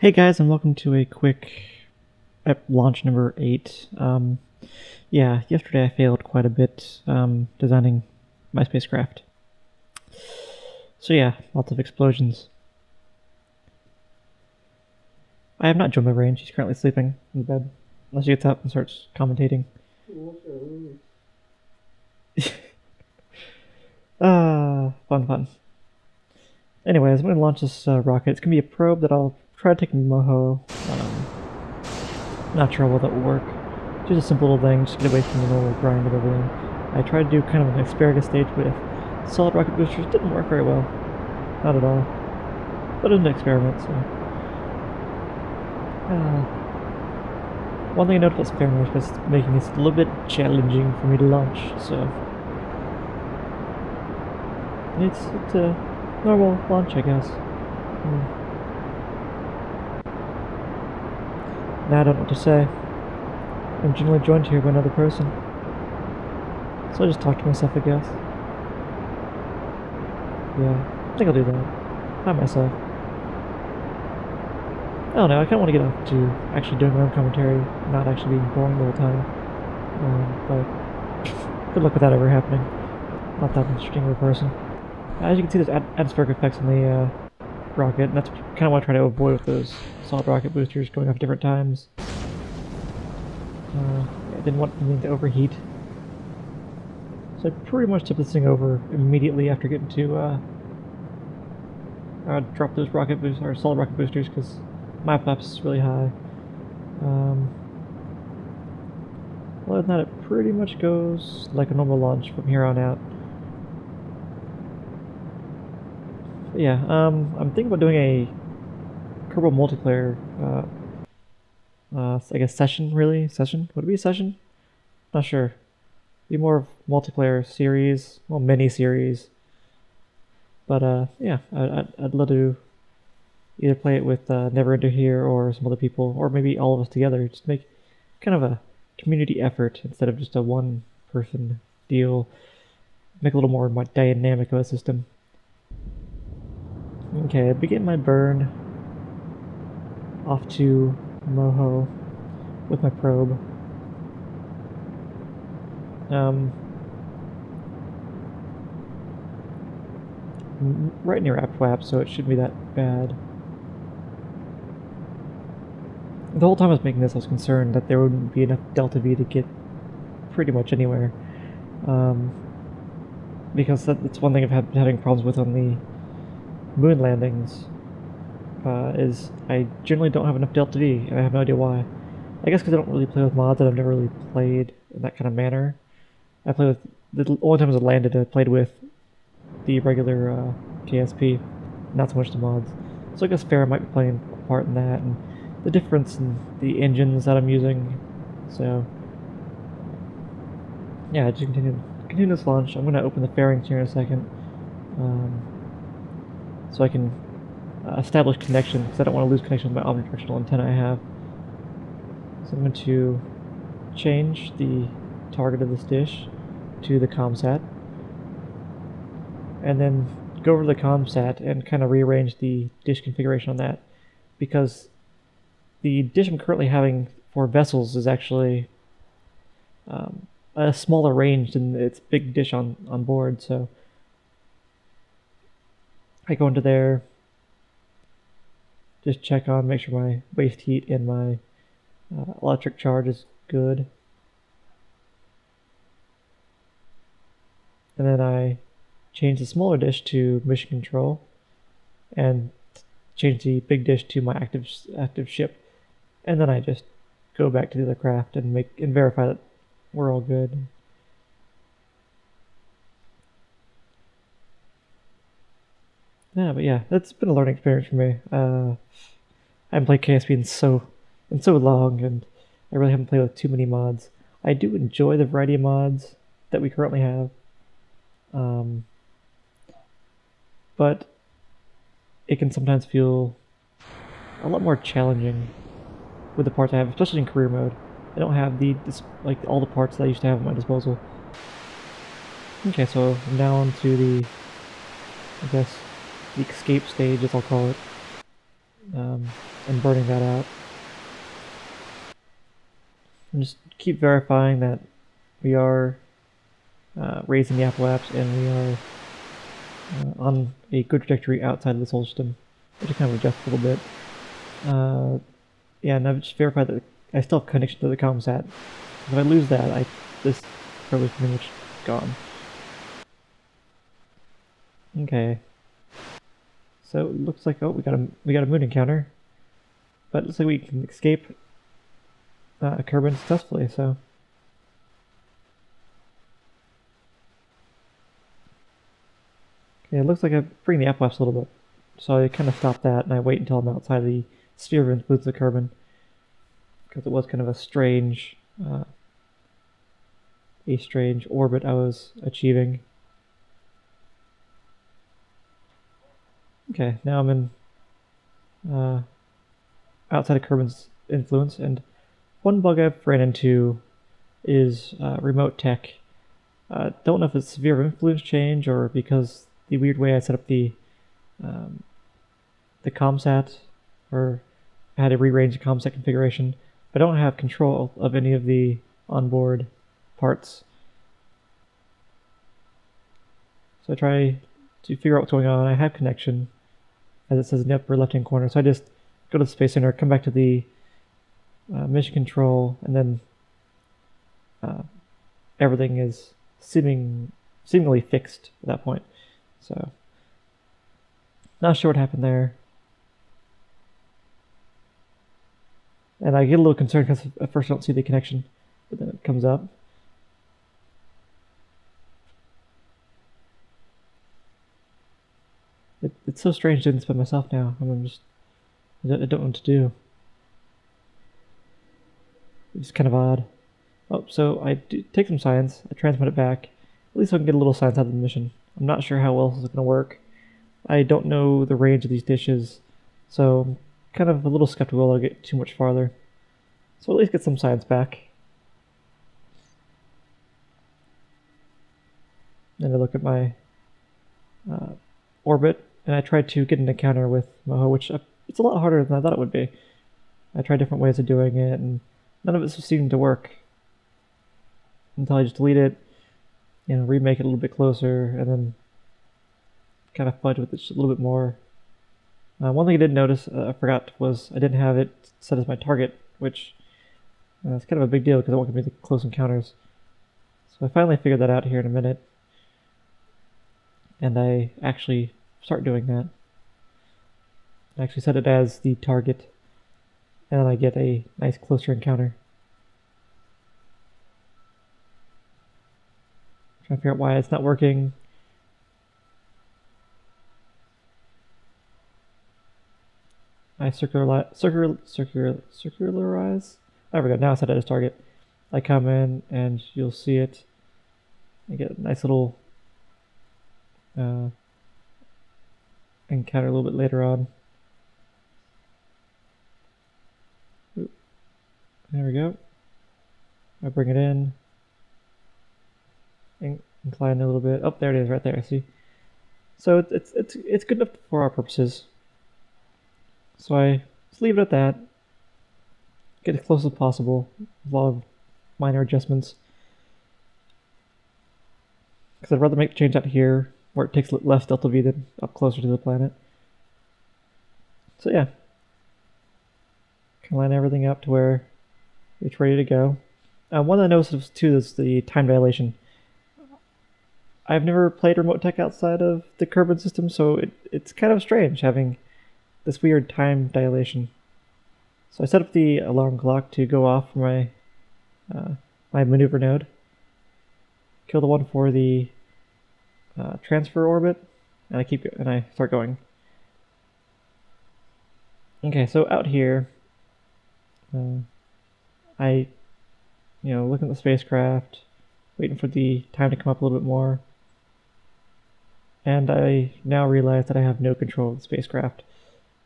Hey guys, and welcome to a quick launch number 8. Yeah, yesterday I failed quite a bit designing my spacecraft. So yeah, lots of explosions. I have not joined my brain. She's currently sleeping in bed. Unless she gets up and starts commentating. Fun. Anyways, I'm going to launch this rocket. It's going to be a probe that I'll try to take to Moho. Not sure how well that will work. Just a simple little thing, just get away from the normal grind of everything. I tried to do kind of an asparagus stage with solid rocket boosters. Didn't work very well. Not at all. But it was an experiment, so... one thing I noticed about experiments was making this a little bit challenging for me to launch, so... It's a normal launch, I guess. Now I don't know what to say. I'm generally joined here by another person. So I just talk to myself, I guess. Yeah, I think I'll do that. By myself. I don't know, I kind of want to get off to actually doing my own commentary, not actually being boring the whole time. But good luck with that ever happening. Not that interesting of a person. As you can see, there's atmospheric effects on the rocket, and that's kind of what I try to avoid with those solid rocket boosters going off at different times. I didn't want anything to overheat. So I pretty much tipped this thing over immediately after getting to drop those rocket boosters, or solid rocket boosters, because my flaps is really high. Other than that, it pretty much goes like a normal launch from here on out. But yeah, I'm thinking about doing a Kerbal multiplayer, I guess session, really? Session? Would it be a session? Not sure. Be more of multiplayer series, well, mini-series. But, yeah, I'd love to either play it with Neverender here or some other people, or maybe all of us together. Just make kind of a community effort instead of just a one-person deal. Make a little more dynamic of a system. Okay, I begin my burn off to Moho with my probe. Right near Apwap, so it shouldn't be that bad. The whole time I was making this, I was concerned that there wouldn't be enough delta V to get pretty much anywhere. Because that's one thing I've been having problems with on the moon landings, is I generally don't have enough delta V, and I have no idea why. I guess because I don't really play with mods, and I've never really played in that kind of manner. I play with, the only times I landed, I played with the regular KSP, not so much the mods. So I guess Farrah might be playing a part in that, and the difference in the engines that I'm using. So yeah, just continue this launch. I'm going to open the fairings here in a second, so I can establish connection, because I don't want to lose connection with my omnidirectional antenna I have. So I'm going to change the target of this dish to the ComSat, and then go over to the ComSat and kind of rearrange the dish configuration on that, because the dish I'm currently having for vessels is actually a smaller range than its big dish on board. So I go into there, just check on, make sure my waste heat and my electric charge is good. And then I change the smaller dish to mission control, and change the big dish to my active ship. And then I just go back to the other craft and verify that we're all good. Yeah, but yeah, that's been a learning experience for me. I haven't played KSP in so long, and I really haven't played with too many mods. I do enjoy the variety of mods that we currently have, but it can sometimes feel a lot more challenging with the parts I have, especially in career mode. I don't have like all the parts that I used to have at my disposal. Okay, so now on to the, I guess, the escape stage, as I'll call it. and burning that out. And just keep verifying that we are raising the apoapse and we are on a good trajectory outside of the solar system, which I kind of adjust a little bit. Yeah, and I've just verified that I still have connection to the comsat. If I lose that, this probably pretty much gone. Okay. So it looks like we got a moon encounter, but it looks like we can escape Kerbin successfully. So okay, it looks like I'm bringing the apoapse a little bit. So I kind of stop that and I wait until I'm outside the sphere of influence of Kerbin, because it was kind of a strange orbit I was achieving. Okay, now I'm in outside of Kerbin's influence, and one bug I've ran into is remote tech. Don't know if it's sphere of influence change or because the weird way I set up the comsat, or I had to rearrange the comsat configuration, but I don't have control of any of the onboard parts. So I try to figure out what's going on. I have connection, as it says in the upper left-hand corner. So I just go to the Space Center, come back to the mission control, and then everything is seemingly fixed at that point. So not sure what happened there. And I get a little concerned because at first I don't see the connection, but then it comes up. It's so strange doing this by myself now. I don't know what to do. It's kind of odd. Oh, so I do take some science, I transmit it back. At least I can get a little science out of the mission. I'm not sure how else it's going to work. I don't know the range of these dishes, so I'm kind of a little skeptical I'll get too much farther. So at least get some science back. And I look at my orbit, and I tried to get an encounter with Moho, which it's a lot harder than I thought it would be. I tried different ways of doing it, and none of it seemed to work. Until I just delete it, remake it a little bit closer, and then kind of fudge with it just a little bit more. One thing I did notice, I forgot, was I didn't have it set as my target, which is kind of a big deal because I won't give me the close encounters. So I finally figured that out here in a minute, and I actually start doing that. I actually set it as the target, and then I get a nice closer encounter. Trying to figure out why it's not working. I circularize. There we go. Now I set it as target. I come in and you'll see it. I get a nice little encounter a little bit later on. Oop. There we go. I bring it in. Incline a little bit. Oh, there it is, right there. See. So it's good enough for our purposes. So I just leave it at that. Get as close as possible. A lot of minor adjustments. Because I'd rather make the change out here, where it takes less delta V than up closer to the planet. So yeah. Can line everything up to where it's ready to go. One I noticed too is the time dilation. I've never played remote tech outside of the Kerbin system, so it's kind of strange having this weird time dilation. So I set up the alarm clock to go off for my my maneuver node. Kill the one for the transfer orbit, and I start going. Okay, so out here, I looking at the spacecraft, waiting for the time to come up a little bit more. And I now realize that I have no control of the spacecraft.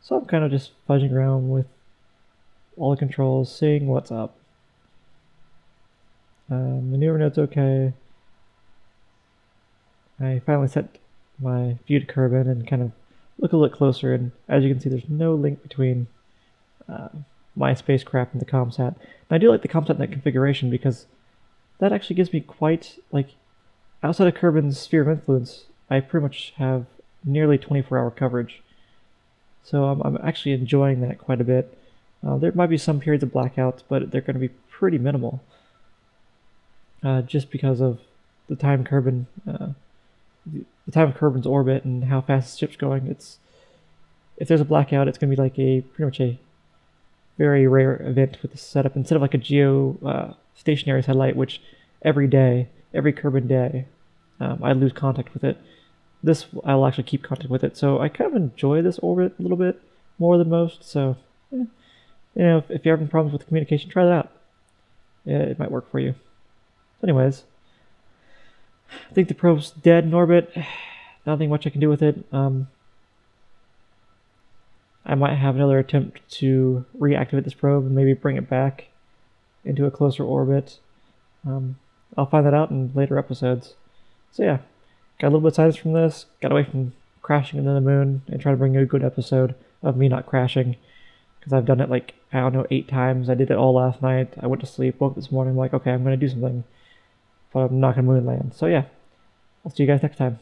So I'm kind of just fudging around with all the controls, seeing what's up. Maneuver node's okay. I finally set my view to Kerbin and kind of look a little closer, and as you can see, there's no link between uh, my spacecraft and the ComSat. And I do like the ComSat in that configuration because that actually gives me quite, like, outside of Kerbin's sphere of influence, I pretty much have nearly 24-hour coverage. So I'm actually enjoying that quite a bit. There might be some periods of blackouts, but they're going to be pretty minimal. Just because of the time Kerbin, the time of Kerbin's orbit and how fast the ship's going. If there's a blackout, it's going to be like pretty much a very rare event with the setup. Instead of like a geo stationary satellite, which every Kerbin day, I lose contact with it. This, I'll actually keep contact with it. So I kind of enjoy this orbit a little bit more than most. So, you know, if you're having problems with communication, try that out. It might work for you. So anyways, I think the probe's dead in orbit. Nothing much I can do with it. I might have another attempt to reactivate this probe and maybe bring it back into a closer orbit. I'll find that out in later episodes. So yeah, got a little bit of science from this, got away from crashing into the moon, and try to bring you a good episode of me not crashing. Because I've done it like, I don't know, 8 times. I did it all last night. I went to sleep, woke up this morning, I'm like, okay, I'm going to do something. But I'm not going to moon land. So yeah, I'll see you guys next time.